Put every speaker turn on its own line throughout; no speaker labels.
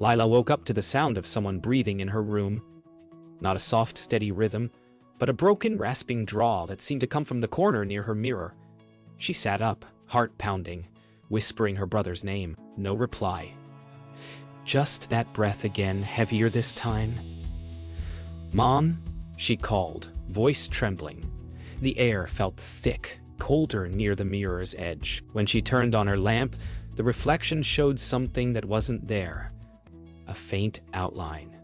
Lila woke up to the sound of someone breathing in her room. Not a soft, steady rhythm, but a broken, rasping drawl that seemed to come from the corner near her mirror. She sat up, heart pounding, whispering her brother's name. No reply. Just that breath again, heavier this time. "Mom?" she called, voice trembling. The air felt thick, colder near the mirror's edge. When she turned on her lamp, the reflection showed something that wasn't there. A faint outline,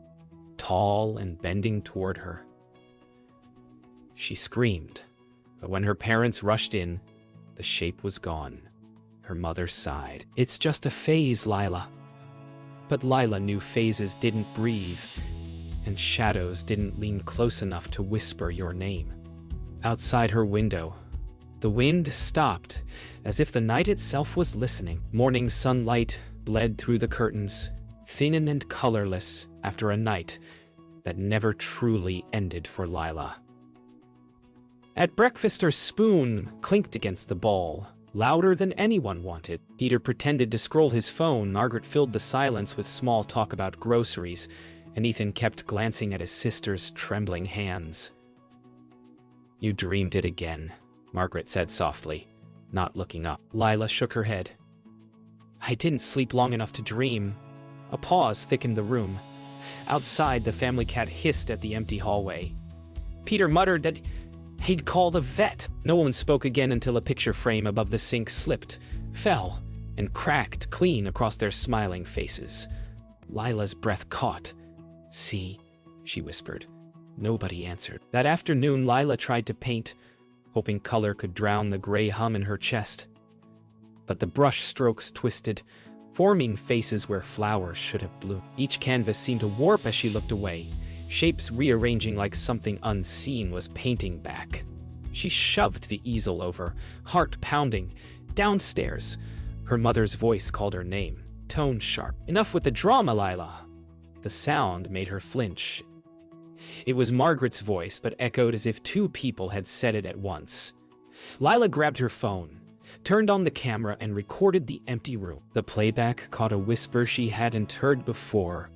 tall and bending toward her. She screamed, but when her parents rushed in, the shape was gone. Her mother sighed. "It's just a phase, Lila." But Lila knew phases didn't breathe, and shadows didn't lean close enough to whisper your name. Outside her window, the wind stopped, as if the night itself was listening. Morning sunlight bled through the curtains, thin and colorless after a night that never truly ended for Lila. At breakfast, her spoon clinked against the bowl, louder than anyone wanted. Peter pretended to scroll his phone. Margaret filled the silence with small talk about groceries, and Ethan kept glancing at his sister's trembling hands. "You dreamed it again," Margaret said softly, not looking up. Lila shook her head. "I didn't sleep long enough to dream." A pause thickened the room. Outside, the family cat hissed at the empty hallway. Peter muttered that he'd call the vet. No one spoke again until a picture frame above the sink slipped, fell, and cracked clean across their smiling faces. Lila's breath caught. "See," she whispered. Nobody answered. That afternoon, Lila tried to paint, hoping color could drown the gray hum in her chest. But the brush strokes twisted, forming faces where flowers should have bloomed. Each canvas seemed to warp as she looked away, shapes rearranging like something unseen was painting back. She shoved the easel over, heart pounding. Downstairs, her mother's voice called her name, tone sharp. "Enough with the drama, Lila." The sound made her flinch. It was Margaret's voice, but echoed as if two people had said it at once. Lila grabbed her phone, turned on the camera, and recorded the empty room. The playback caught a whisper she hadn't heard before.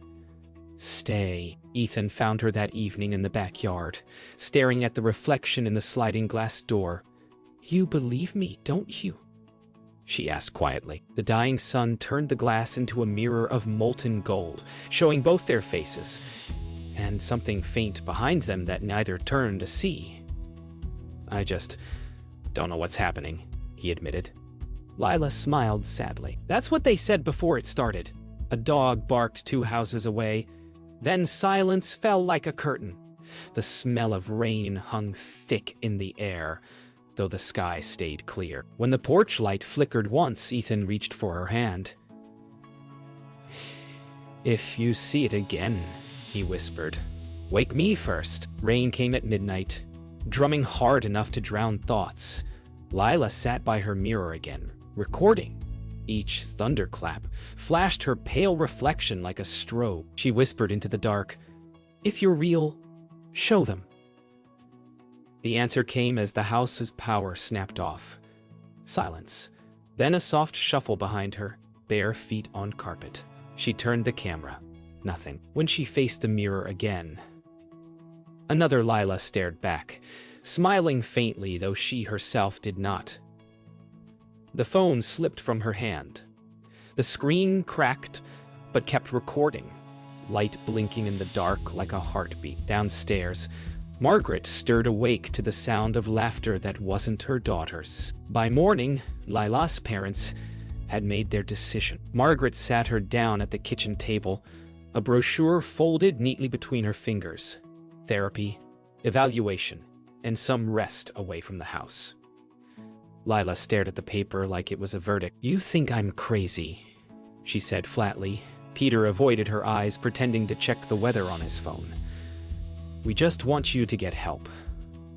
"Stay." Ethan found her that evening in the backyard, staring at the reflection in the sliding glass door. "You believe me, don't you?" she asked quietly. The dying sun turned the glass into a mirror of molten gold, showing both their faces, and something faint behind them that neither turned to see. "I just don't know what's happening," he admitted. Lila smiled sadly. "That's what they said before it started." A dog barked 2 houses away. Then silence fell like a curtain. The smell of rain hung thick in the air, though the sky stayed clear. When the porch light flickered once, Ethan reached for her hand. "If you see it again," he whispered, "wake me first." Rain came at midnight, drumming hard enough to drown thoughts. Lila sat by her mirror again, recording. Each thunderclap flashed her pale reflection like a strobe. She whispered into the dark, "If you're real, show them." The answer came as the house's power snapped off. Silence. Then a soft shuffle behind her, bare feet on carpet. She turned the camera. Nothing. When she faced the mirror again, another Lila stared back, smiling faintly, though she herself did not. The phone slipped from her hand. The screen cracked, but kept recording, light blinking in the dark like a heartbeat. Downstairs, Margaret stirred awake to the sound of laughter that wasn't her daughter's. By morning, Lila's parents had made their decision. Margaret sat her down at the kitchen table, a brochure folded neatly between her fingers. Therapy, evaluation, and some rest away from the house. Lila stared at the paper like it was a verdict. "You think I'm crazy," she said flatly. Peter avoided her eyes, pretending to check the weather on his phone. "We just want you to get help."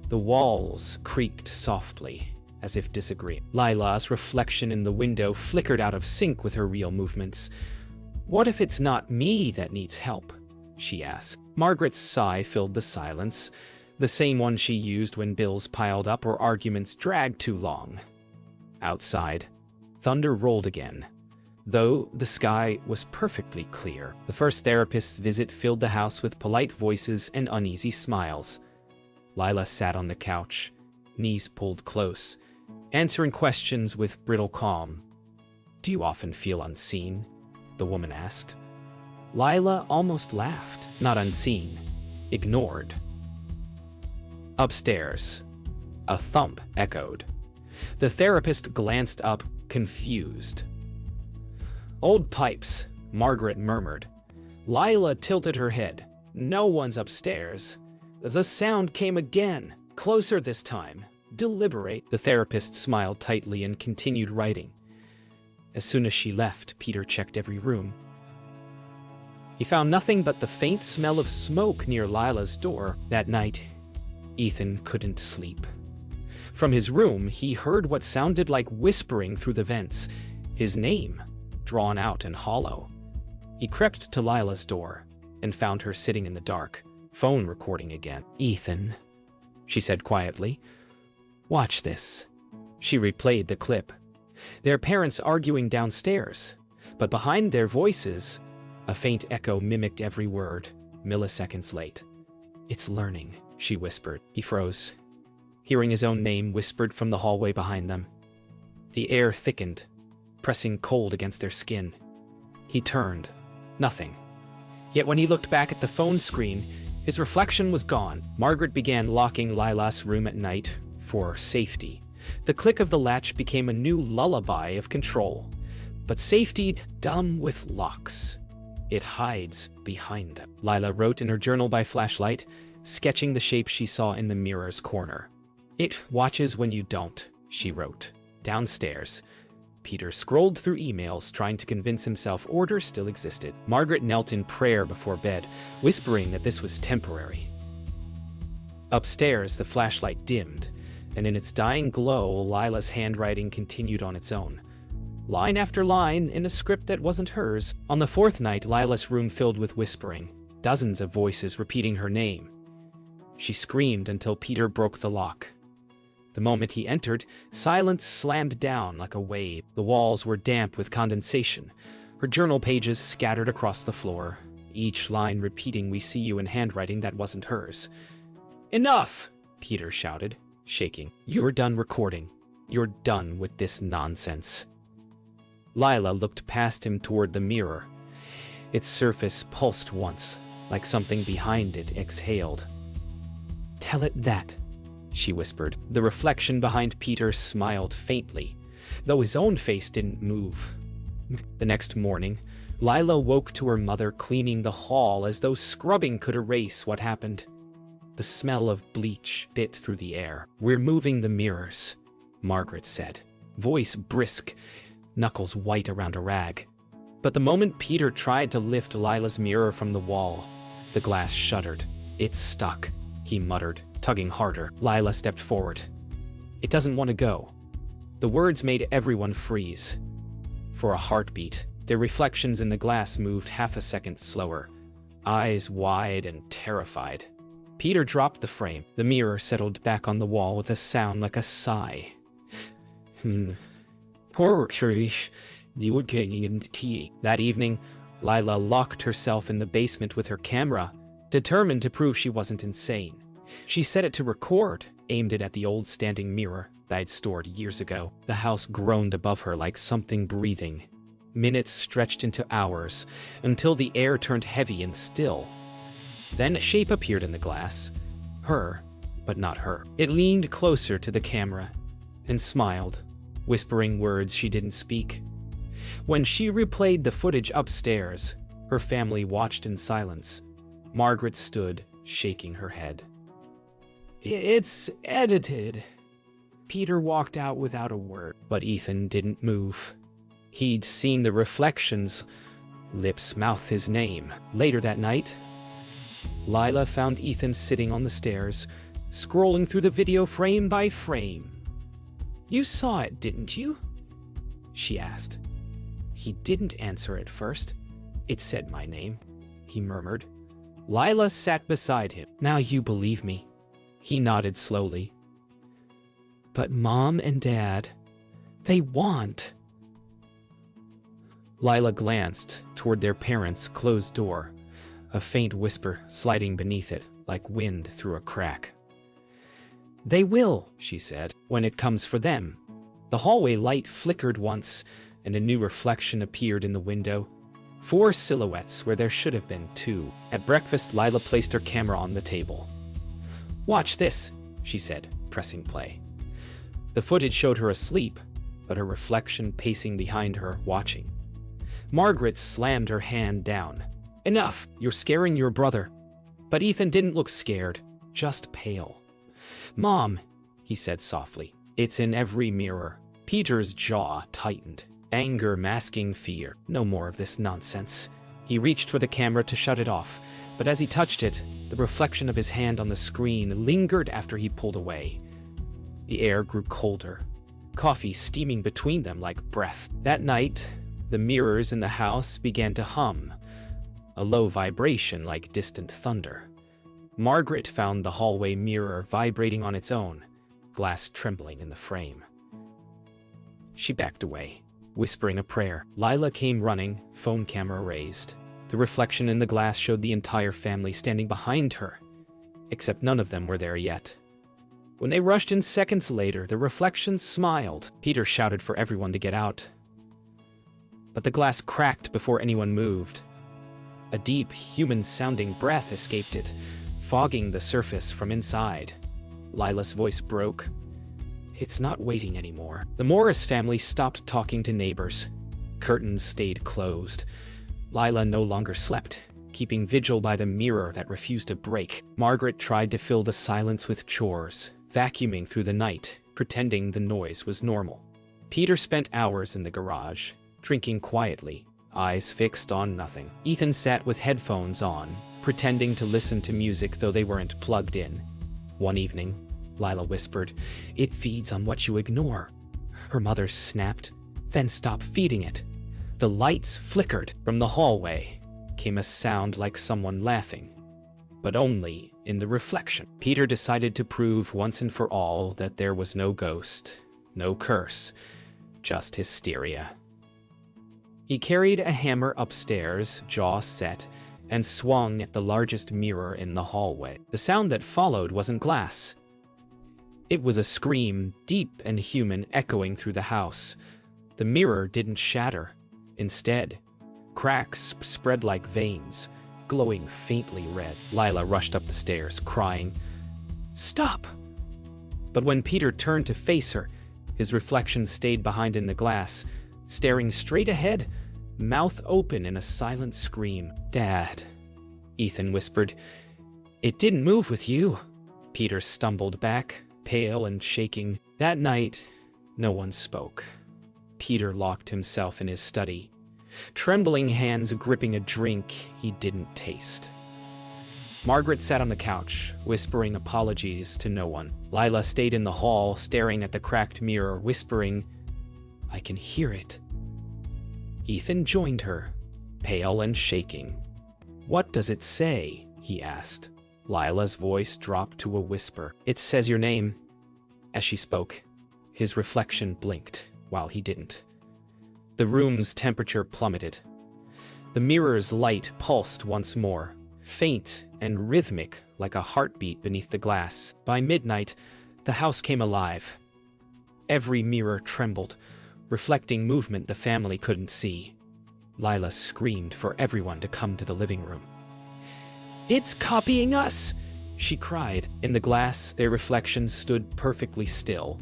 The walls creaked softly, as if disagreeing. Lila's reflection in the window flickered out of sync with her real movements. "What if it's not me that needs help?" she asked. Margaret's sigh filled the silence, the same one she used when bills piled up or arguments dragged too long. Outside, thunder rolled again, though the sky was perfectly clear. The first therapist's visit filled the house with polite voices and uneasy smiles. Lila sat on the couch, knees pulled close, answering questions with brittle calm. "Do you often feel unseen?" the woman asked. Lila almost laughed. Not unseen, ignored. Upstairs, a thump echoed. The therapist glanced up, confused. "Old pipes," Margaret murmured. Lila tilted her head. "No one's upstairs." The sound came again, closer this time. "Deliberate." The therapist smiled tightly and continued writing. As soon as she left, Peter checked every room. He found nothing but the faint smell of smoke near Lila's door. That night, Ethan couldn't sleep. From his room, he heard what sounded like whispering through the vents, his name, drawn out and hollow. He crept to Lila's door and found her sitting in the dark, phone recording again. "Ethan," she said quietly, "watch this." She replayed the clip. Their parents arguing downstairs, but behind their voices, a faint echo mimicked every word, milliseconds late. "It's learning," she whispered. He froze, hearing his own name whispered from the hallway behind them. The air thickened, pressing cold against their skin. He turned. Nothing. Yet when he looked back at the phone screen, his reflection was gone. Margaret began locking Lila's room at night for safety. The click of the latch became a new lullaby of control. But safety, dumb with locks. It hides behind them. Lila wrote in her journal by flashlight, sketching the shape she saw in the mirror's corner. "It watches when you don't," she wrote. Downstairs, Peter scrolled through emails, trying to convince himself order still existed. Margaret knelt in prayer before bed, whispering that this was temporary. Upstairs, the flashlight dimmed, and in its dying glow, Lila's handwriting continued on its own. Line after line in a script that wasn't hers. On the fourth night, Lila's room filled with whispering, dozens of voices repeating her name. She screamed until Peter broke the lock. The moment he entered, silence slammed down like a wave. The walls were damp with condensation, her journal pages scattered across the floor, each line repeating "We see you" in handwriting that wasn't hers. "Enough!" Peter shouted, shaking. "You're done recording. You're done with this nonsense." Lila looked past him toward the mirror. Its surface pulsed once, like something behind it exhaled. "Tell it that," she whispered. The reflection behind Peter smiled faintly, though his own face didn't move. The next morning, Lila woke to her mother cleaning the hall as though scrubbing could erase what happened. The smell of bleach bit through the air. "We're moving the mirrors," Margaret said, voice brisk, knuckles white around a rag. But the moment Peter tried to lift Lila's mirror from the wall, the glass shuddered. "It's stuck," he muttered, tugging harder. Lila stepped forward. "It doesn't want to go." The words made everyone freeze. For a heartbeat, their reflections in the glass moved half a second slower, eyes wide and terrified. Peter dropped the frame. The mirror settled back on the wall with a sound like a sigh. Poor Krish, you were getting into key. That evening, Lila locked herself in the basement with her camera, determined to prove she wasn't insane. She set it to record, aimed it at the old standing mirror that I'd stored years ago. The house groaned above her like something breathing. Minutes stretched into hours, until the air turned heavy and still. Then a shape appeared in the glass. Her, but not her. It leaned closer to the camera and smiled, whispering words she didn't speak. When she replayed the footage upstairs, her family watched in silence. Margaret stood, shaking her head. "It's edited." Peter walked out without a word, but Ethan didn't move. He'd seen the reflections, lips mouth his name. Later that night, Lila found Ethan sitting on the stairs, scrolling through the video frame by frame. "You saw it, didn't you?" she asked. He didn't answer at first. "It said my name," he murmured. Lila sat beside him. "Now you believe me." He nodded slowly. "But Mom and Dad, they want." Lila glanced toward their parents' closed door, a faint whisper sliding beneath it like wind through a crack. "They will," she said, "when it comes for them." The hallway light flickered once, and a new reflection appeared in the window. 4 silhouettes where there should have been 2. At breakfast, Lila placed her camera on the table. "Watch this," she said, pressing play. The footage showed her asleep, but her reflection pacing behind her, watching. Margaret slammed her hand down. "Enough! You're scaring your brother." But Ethan didn't look scared, just pale. "Mom," he said softly, "it's in every mirror." Peter's jaw tightened, anger masking fear. No more of this nonsense. He reached for the camera to shut it off, but as he touched it, the reflection of his hand on the screen lingered after he pulled away. The air grew colder, coffee steaming between them like breath. That night, the mirrors in the house began to hum, a low vibration like distant thunder. Margaret found the hallway mirror vibrating on its own, glass trembling in the frame. She backed away, whispering a prayer. Lila came running, phone camera raised. The reflection in the glass showed the entire family standing behind her, except none of them were there yet. When they rushed in seconds later, the reflection smiled. Peter shouted for everyone to get out. But the glass cracked before anyone moved. A deep, human-sounding breath escaped it, fogging the surface from inside. Lila's voice broke. "It's not waiting anymore." The Morris family stopped talking to neighbors. Curtains stayed closed. Lila no longer slept, keeping vigil by the mirror that refused to break. Margaret tried to fill the silence with chores, vacuuming through the night, pretending the noise was normal. Peter spent hours in the garage, drinking quietly, eyes fixed on nothing. Ethan sat with headphones on, pretending to listen to music though they weren't plugged in. One evening, Lila whispered, "It feeds on what you ignore." Her mother snapped, "Then stop feeding it." The lights flickered. From the hallway came a sound like someone laughing, but only in the reflection. Peter decided to prove once and for all that there was no ghost, no curse, just hysteria. He carried a hammer upstairs, jaw set, and swung at the largest mirror in the hallway. The sound that followed wasn't glass. It was a scream, deep and human, echoing through the house. The mirror didn't shatter. Instead, cracks spread like veins, glowing faintly red. Lila rushed up the stairs, crying, "Stop!" But when Peter turned to face her, his reflection stayed behind in the glass, staring straight ahead, mouth open in a silent scream. "Dad," Ethan whispered. "It didn't move with you." Peter stumbled back, pale and shaking. That night, no one spoke. Peter locked himself in his study, trembling hands gripping a drink he didn't taste. Margaret sat on the couch, whispering apologies to no one. Lila stayed in the hall, staring at the cracked mirror, whispering, "I can hear it." Ethan joined her, pale and shaking. "What does it say?" he asked. Lila's voice dropped to a whisper. "It says your name." As she spoke, his reflection blinked, while he didn't. The room's temperature plummeted. The mirror's light pulsed once more, faint and rhythmic like a heartbeat beneath the glass. By midnight, the house came alive. Every mirror trembled, reflecting movement the family couldn't see. Lila screamed for everyone to come to the living room. "It's copying us!" she cried. In the glass, their reflections stood perfectly still,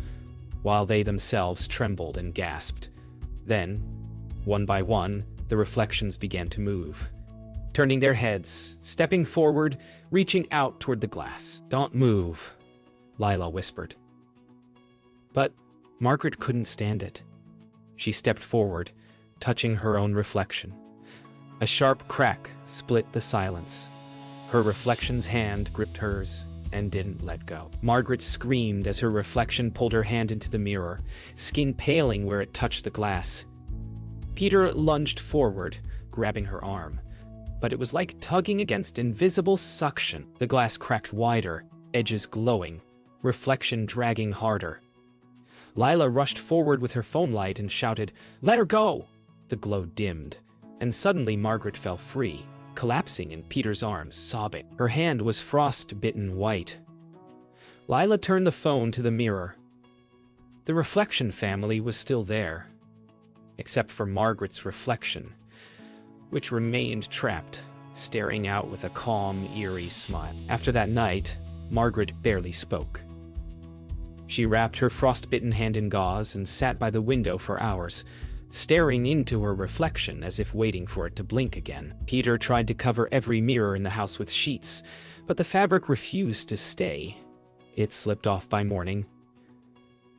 while they themselves trembled and gasped. Then, one by one, the reflections began to move, turning their heads, stepping forward, reaching out toward the glass. "Don't move," Lila whispered. But Margaret couldn't stand it. She stepped forward, touching her own reflection. A sharp crack split the silence. Her reflection's hand gripped hers and didn't let go. Margaret screamed as her reflection pulled her hand into the mirror, skin paling where it touched the glass. Peter lunged forward, grabbing her arm, but it was like tugging against invisible suction. The glass cracked wider, edges glowing, reflection dragging harder. Lila rushed forward with her phone light and shouted, "Let her go!" The glow dimmed, and suddenly Margaret fell free, collapsing in Peter's arms, sobbing. Her hand was frost-bitten white. Lila turned the phone to the mirror. The reflection family was still there, except for Margaret's reflection, which remained trapped, staring out with a calm, eerie smile. After that night, Margaret barely spoke. She wrapped her frostbitten hand in gauze and sat by the window for hours, staring into her reflection as if waiting for it to blink again. Peter tried to cover every mirror in the house with sheets, but the fabric refused to stay. It slipped off by morning.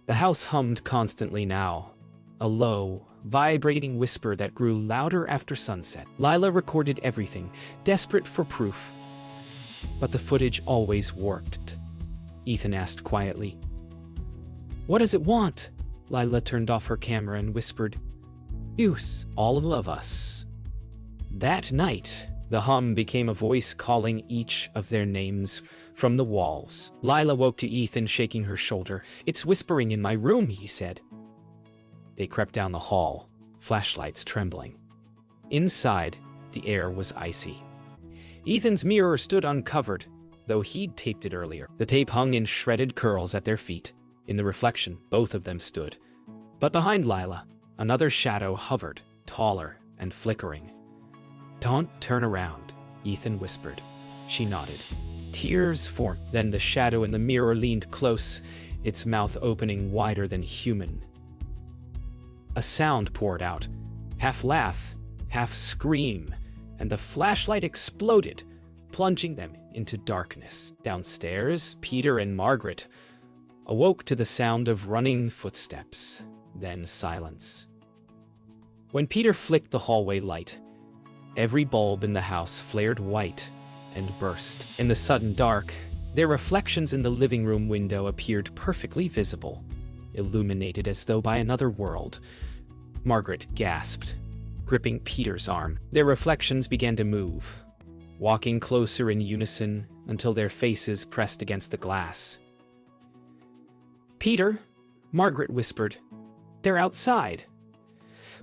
The house hummed constantly now, a low, vibrating whisper that grew louder after sunset. Lila recorded everything, desperate for proof. But the footage always warped. Ethan asked quietly, "What does it want?" Lila turned off her camera and whispered, "Use all of us." That night, the hum became a voice calling each of their names from the walls. Lila woke to Ethan shaking her shoulder. "It's whispering in my room," he said. They crept down the hall, flashlights trembling. Inside, the air was icy. Ethan's mirror stood uncovered, though he'd taped it earlier. The tape hung in shredded curls at their feet. In the reflection, both of them stood. But behind Lila, another shadow hovered, taller and flickering. "Don't turn around," Ethan whispered. She nodded. Tears formed. Then the shadow in the mirror leaned close, its mouth opening wider than human. A sound poured out, half laugh, half scream, and the flashlight exploded, plunging them into darkness. Downstairs, Peter and Margaret awoke to the sound of running footsteps, then silence. When Peter flicked the hallway light, every bulb in the house flared white and burst. In the sudden dark, their reflections in the living room window appeared perfectly visible, illuminated as though by another world. Margaret gasped, gripping Peter's arm. Their reflections began to move, walking closer in unison until their faces pressed against the glass. "Peter," Margaret whispered, "they're outside."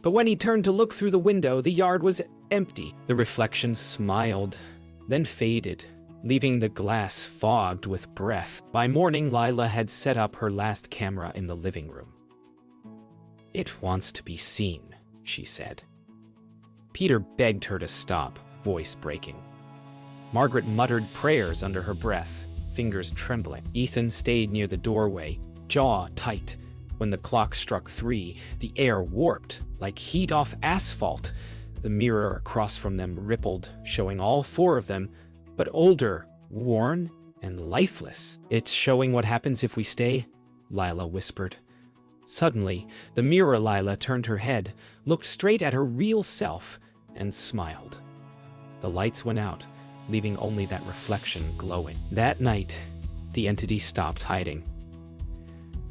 But when he turned to look through the window, the yard was empty. The reflections smiled, then faded, leaving the glass fogged with breath. By morning, Lila had set up her last camera in the living room. "It wants to be seen," she said. Peter begged her to stop, voice breaking. Margaret muttered prayers under her breath, fingers trembling. Ethan stayed near the doorway, jaw tight. When the clock struck 3, the air warped like heat off asphalt. The mirror across from them rippled, showing all 4 of them, but older, worn, and lifeless. "It's showing what happens if we stay," Lila whispered. Suddenly, the mirror Lila turned her head, looked straight at her real self, and smiled. The lights went out, leaving only that reflection glowing. That night, the entity stopped hiding.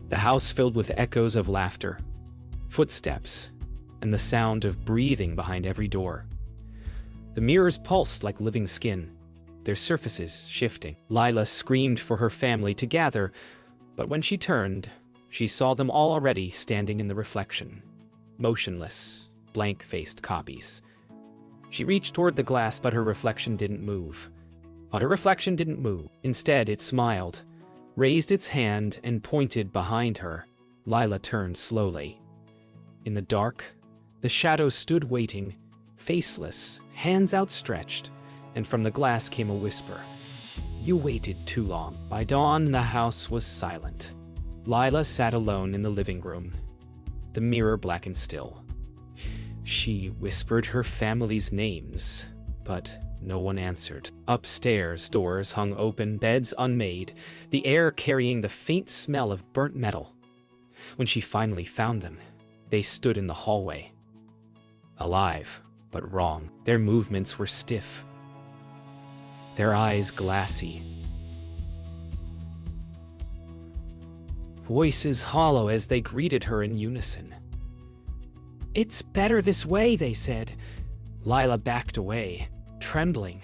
The house filled with echoes of laughter, footsteps, and the sound of breathing behind every door. The mirrors pulsed like living skin, their surfaces shifting. Lila screamed for her family to gather, but when she turned, she saw them all already standing in the reflection, motionless, blank-faced copies. She reached toward the glass, but her reflection didn't move. Instead, it smiled, raised its hand, and pointed behind her. Lila turned slowly. In the dark, the shadows stood waiting, faceless, hands outstretched, and from the glass came a whisper. "You waited too long." By dawn, the house was silent. Lila sat alone in the living room, the mirror black and still. She whispered her family's names, but no one answered. Upstairs, doors hung open, beds unmade, the air carrying the faint smell of burnt metal. When she finally found them, they stood in the hallway. Alive, but wrong. Their movements were stiff, their eyes glassy, voices hollow as they greeted her in unison. "It's better this way," they said. Lila backed away, trembling.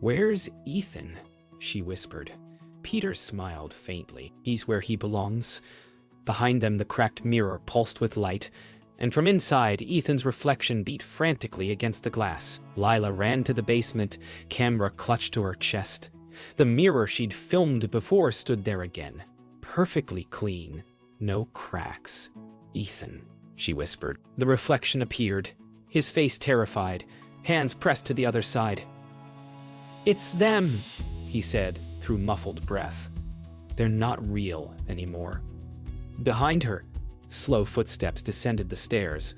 "Where's Ethan?" she whispered. Peter smiled faintly. "He's where he belongs." Behind them, the cracked mirror pulsed with light, And from inside, Ethan's reflection beat frantically against the glass. Lila ran to the basement, camera clutched to her chest. The mirror she'd filmed before stood there again, perfectly clean, no cracks. "Ethan," she whispered. The reflection appeared, his face terrified, hands pressed to the other side. "It's them," he said through muffled breath. "They're not real anymore." Behind her, slow footsteps descended the stairs.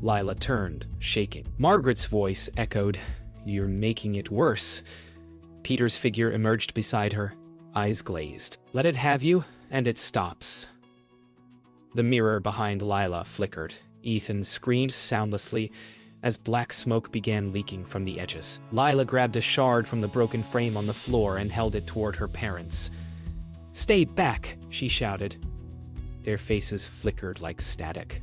Lila turned, shaking. Margaret's voice echoed, "You're making it worse." Peter's figure emerged beside her, eyes glazed. "Let it have you, and it stops." The mirror behind Lila flickered. Ethan screamed soundlessly as black smoke began leaking from the edges. Lila grabbed a shard from the broken frame on the floor and held it toward her parents. "Stay back," she shouted. Their faces flickered like static.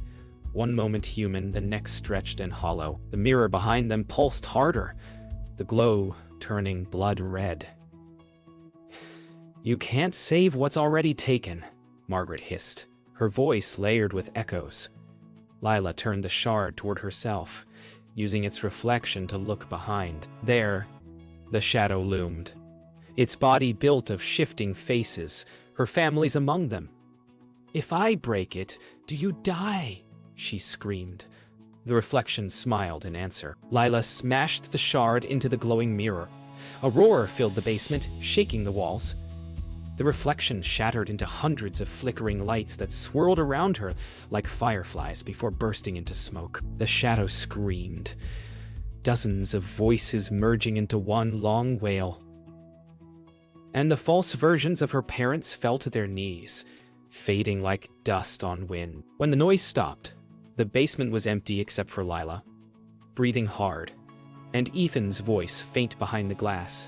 One moment human, the next stretched and hollow. The mirror behind them pulsed harder, the glow turning blood red. "You can't save what's already taken," Margaret hissed, her voice layered with echoes. Lila turned the shard toward herself, using its reflection to look behind. There, the shadow loomed, its body built of shifting faces, her family's among them. "If I break it, do you die?" she screamed. The reflection smiled in answer. Lila smashed the shard into the glowing mirror. A roar filled the basement, shaking the walls. The reflection shattered into hundreds of flickering lights that swirled around her like fireflies before bursting into smoke. The shadow screamed, dozens of voices merging into one long wail. And the false versions of her parents fell to their knees, fading like dust on wind. When the noise stopped, the basement was empty except for Lila, breathing hard, and Ethan's voice faint behind the glass.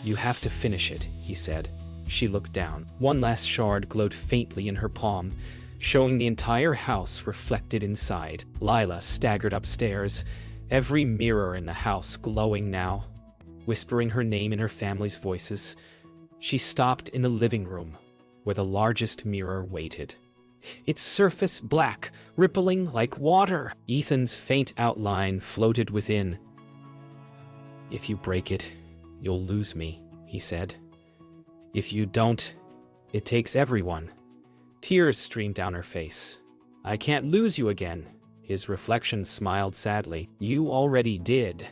"You have to finish it," he said. She looked down. One last shard glowed faintly in her palm, showing the entire house reflected inside. Lila staggered upstairs, every mirror in the house glowing now, whispering her name in her family's voices. She stopped in the living room, where the largest mirror waited, its surface black, rippling like water. Ethan's faint outline floated within. "If you break it, you'll lose me," he said. "If you don't, it takes everyone." Tears streamed down her face. "I can't lose you again." His reflection smiled sadly. "You already did."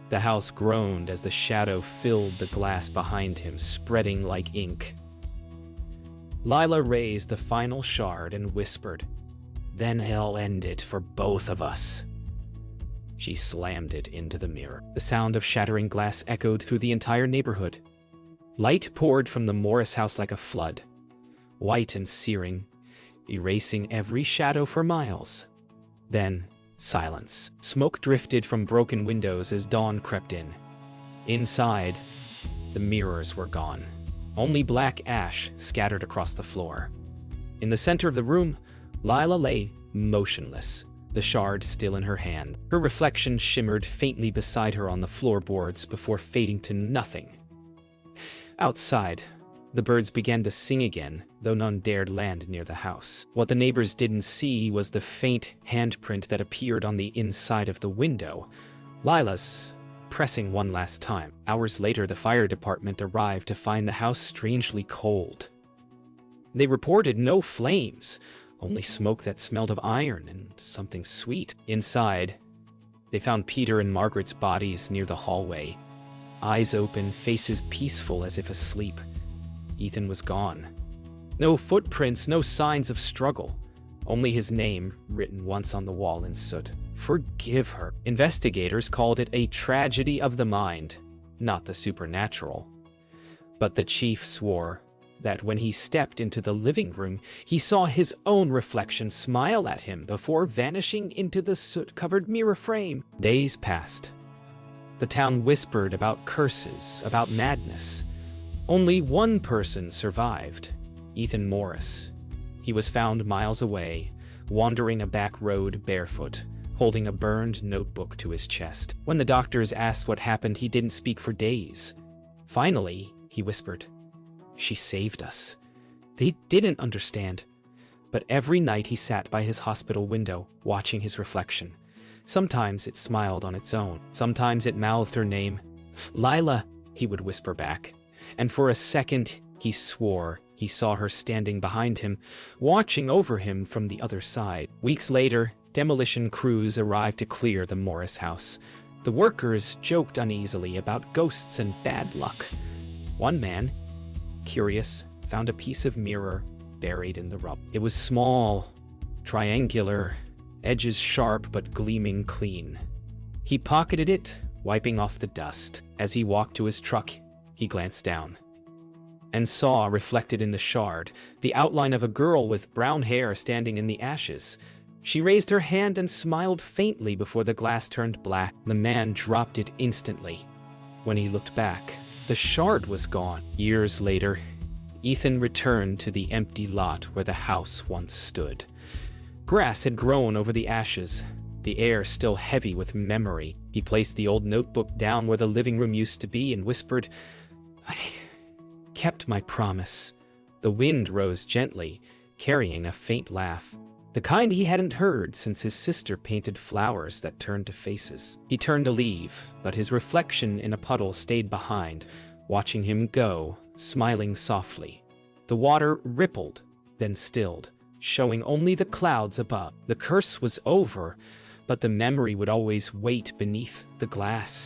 The house groaned as the shadow filled the glass behind him, spreading like ink. Lila raised the final shard and whispered, "Then I'll end it for both of us." She slammed it into the mirror. The sound of shattering glass echoed through the entire neighborhood. Light poured from the Morris house like a flood, white and searing, erasing every shadow for miles. Then, silence. Smoke drifted from broken windows as dawn crept in. Inside, the mirrors were gone. Only black ash scattered across the floor. In the center of the room, Lila lay motionless, the shard still in her hand. Her reflection shimmered faintly beside her on the floorboards before fading to nothing. Outside, the birds began to sing again, though none dared land near the house. What the neighbors didn't see was the faint handprint that appeared on the inside of the window, Lila's, pressing one last time. Hours later, the fire department arrived to find the house strangely cold. They reported no flames, only smoke that smelled of iron and something sweet. Inside, they found Peter and Margaret's bodies near the hallway, eyes open, faces peaceful as if asleep. Ethan was gone. No footprints, no signs of struggle, only his name written once on the wall in soot. Forgive her. Investigators called it a tragedy of the mind, not the supernatural. But the chief swore that when he stepped into the living room, he saw his own reflection smile at him before vanishing into the soot-covered mirror frame. Days passed. The town whispered about curses, about madness. Only one person survived, Ethan Morris. He was found miles away, wandering a back road barefoot, holding a burned notebook to his chest. When the doctors asked what happened, he didn't speak for days. Finally, he whispered, "She saved us." They didn't understand. But every night he sat by his hospital window, watching his reflection. Sometimes it smiled on its own. Sometimes it mouthed her name. "Lila," he would whisper back. And for a second, he swore he saw her standing behind him, watching over him from the other side. Weeks later, demolition crews arrived to clear the Morris house. The workers joked uneasily about ghosts and bad luck. One man, curious, found a piece of mirror buried in the rubble. It was small, triangular, edges sharp but gleaming clean. He pocketed it, wiping off the dust. As he walked to his truck, he glanced down and saw, reflected in the shard, the outline of a girl with brown hair standing in the ashes. She raised her hand and smiled faintly before the glass turned black. The man dropped it instantly. When he looked back, the shard was gone. Years later, Ethan returned to the empty lot where the house once stood. Grass had grown over the ashes, the air still heavy with memory. He placed the old notebook down where the living room used to be and whispered, "I kept my promise." The wind rose gently, carrying a faint laugh, the kind he hadn't heard since his sister painted flowers that turned to faces. He turned to leave, but his reflection in a puddle stayed behind, watching him go, smiling softly. The water rippled, then stilled, showing only the clouds above. The curse was over, but the memory would always wait beneath the glass.